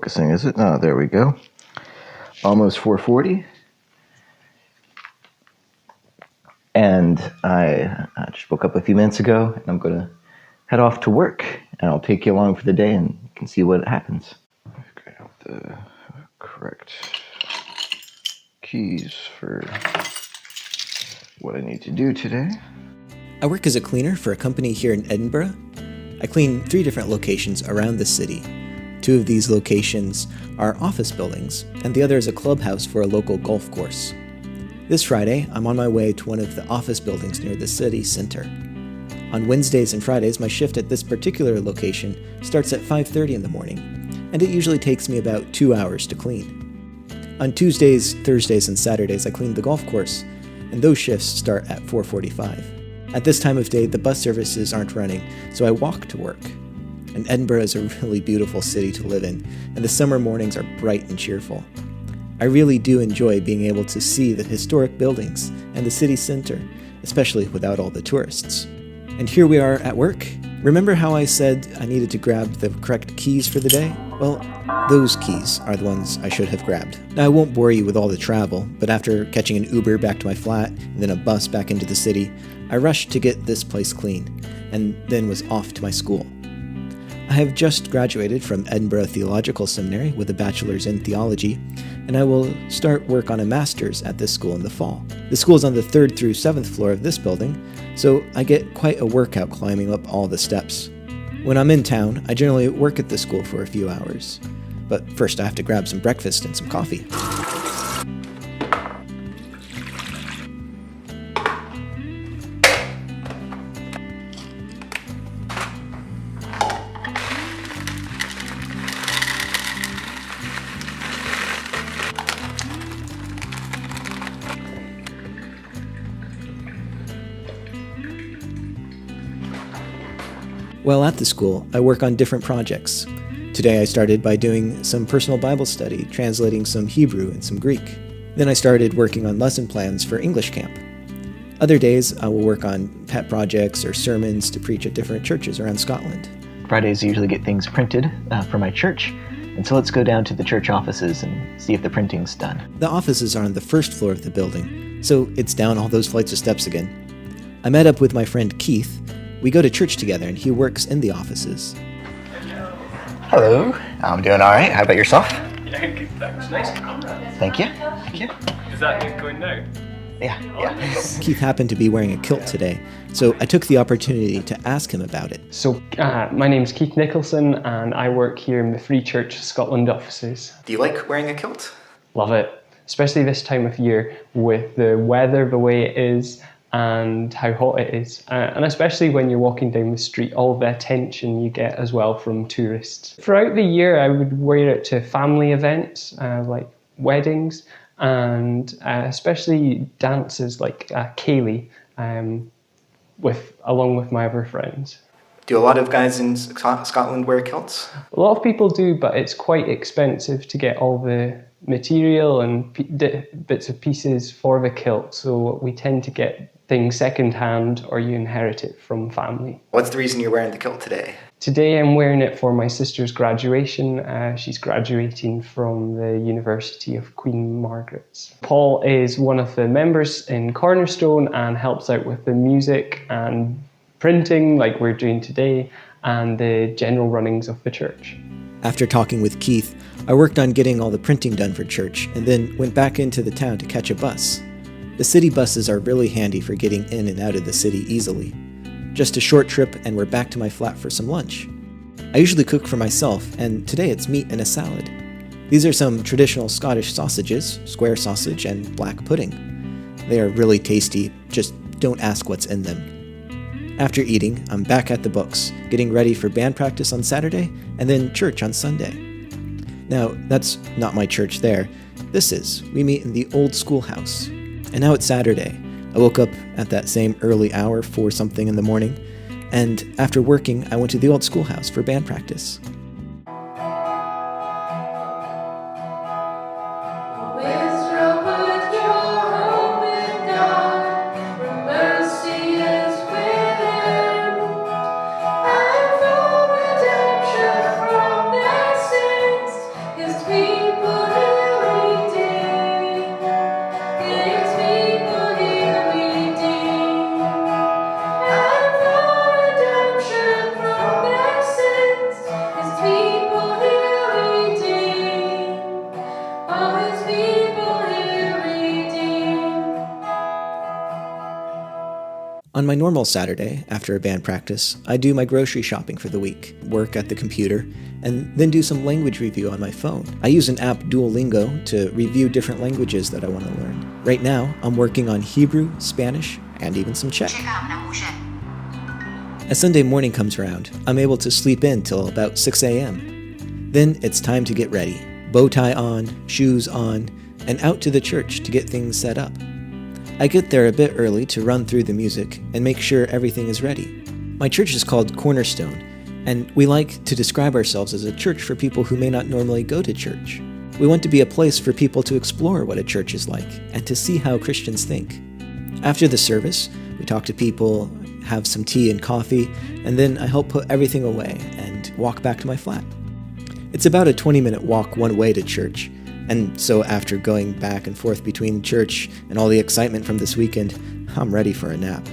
focusing, is it? Oh, there we go. Almost 4:40. And I just woke up a few minutes ago, and I'm going to head off to work, and I'll take you along for the day, and you can see what happens. Okay, I have the correct keys for what I need to do today. I work as a cleaner for a company here in Edinburgh. I clean 3 different locations around the city. 2 of these locations are office buildings, and the other is a clubhouse for a local golf course. This Friday, I'm on my way to one of the office buildings near the city center. On Wednesdays and Fridays, my shift at this particular location starts at 5:30 in the morning, and it usually takes me about 2 hours to clean. On Tuesdays, Thursdays, and Saturdays, I clean the golf course, and those shifts start at 4:45. At this time of day, the bus services aren't running, so I walk to work. And Edinburgh is a really beautiful city to live in, and the summer mornings are bright and cheerful. I really do enjoy being able to see the historic buildings and the city center, especially without all the tourists. And here we are at work. Remember how I said I needed to grab the correct keys for the day? Well, those keys are the ones I should have grabbed. Now, I won't bore you with all the travel, but after catching an Uber back to my flat and then a bus back into the city, I rushed to get this place clean, and then was off to my school. I have just graduated from Edinburgh Theological Seminary with a bachelor's in theology, and I will start work on a master's at this school in the fall. The school is on the 3rd through 7th floor of this building, so I get quite a workout climbing up all the steps. When I'm in town, I generally work at the school for a few hours. But first I have to grab some breakfast and some coffee. While at the school, I work on different projects. Today I started by doing some personal Bible study, translating some Hebrew and some Greek. Then I started working on lesson plans for English camp. Other days I will work on pet projects or sermons to preach at different churches around Scotland. Fridays I usually get things printed for my church, and so let's go down to the church offices and see if the printing's done. The offices are on the 1st floor of the building, so it's down all those flights of steps again. I met up with my friend Keith. We go to church together, and he works in the offices. Hello, I'm doing all right. How about yourself? Yeah, good, thanks. Nice. Thank you. Thank you. Is that you going now? Yeah. Keith happened to be wearing a kilt today, so I took the opportunity to ask him about it. So, my name's Keith Nicholson, and I work here in the Free Church Scotland offices. Do you like wearing a kilt? Love it, especially this time of year with the weather the way it is and how hot it is. And especially when you're walking down the street, all the attention you get as well from tourists. Throughout the year, I would wear it to family events, like weddings, and especially dances like Ceilidh, along with my other friends. Do a lot of guys in Scotland wear kilts? A lot of people do, but it's quite expensive to get all the material and bits of pieces for the kilt, so we tend to get things second-hand or you inherit it from family. What's the reason you're wearing the kilt today? Today I'm wearing it for my sister's graduation. She's graduating from the University of Queen Margaret's. Paul is one of the members in Cornerstone and helps out with the music and printing like we're doing today and the general runnings of the church. After talking with Keith, I worked on getting all the printing done for church and then went back into the town to catch a bus. The city buses are really handy for getting in and out of the city easily. Just a short trip and we're back to my flat for some lunch. I usually cook for myself, and today it's meat and a salad. These are some traditional Scottish sausages, square sausage, and black pudding. They are really tasty, just don't ask what's in them. After eating, I'm back at the books, getting ready for band practice on Saturday and then church on Sunday. Now, that's not my church there. This is. We meet in the old schoolhouse. And now it's Saturday. I woke up at that same early hour, 4-something in the morning, and after working, I went to the old schoolhouse for band practice. On my normal Saturday, after a band practice, I do my grocery shopping for the week, work at the computer, and then do some language review on my phone. I use an app, Duolingo, to review different languages that I want to learn. Right now, I'm working on Hebrew, Spanish, and even some Czech. As Sunday morning comes around, I'm able to sleep in till about 6 a.m. Then it's time to get ready. Bow tie on, shoes on, and out to the church to get things set up. I get there a bit early to run through the music and make sure everything is ready. My church is called Cornerstone, and we like to describe ourselves as a church for people who may not normally go to church. We want to be a place for people to explore what a church is like and to see how Christians think. After the service, we talk to people, have some tea and coffee, and then I help put everything away and walk back to my flat. It's about a 20-minute walk one way to church, and so after going back and forth between church and all the excitement from this weekend, I'm ready for a nap.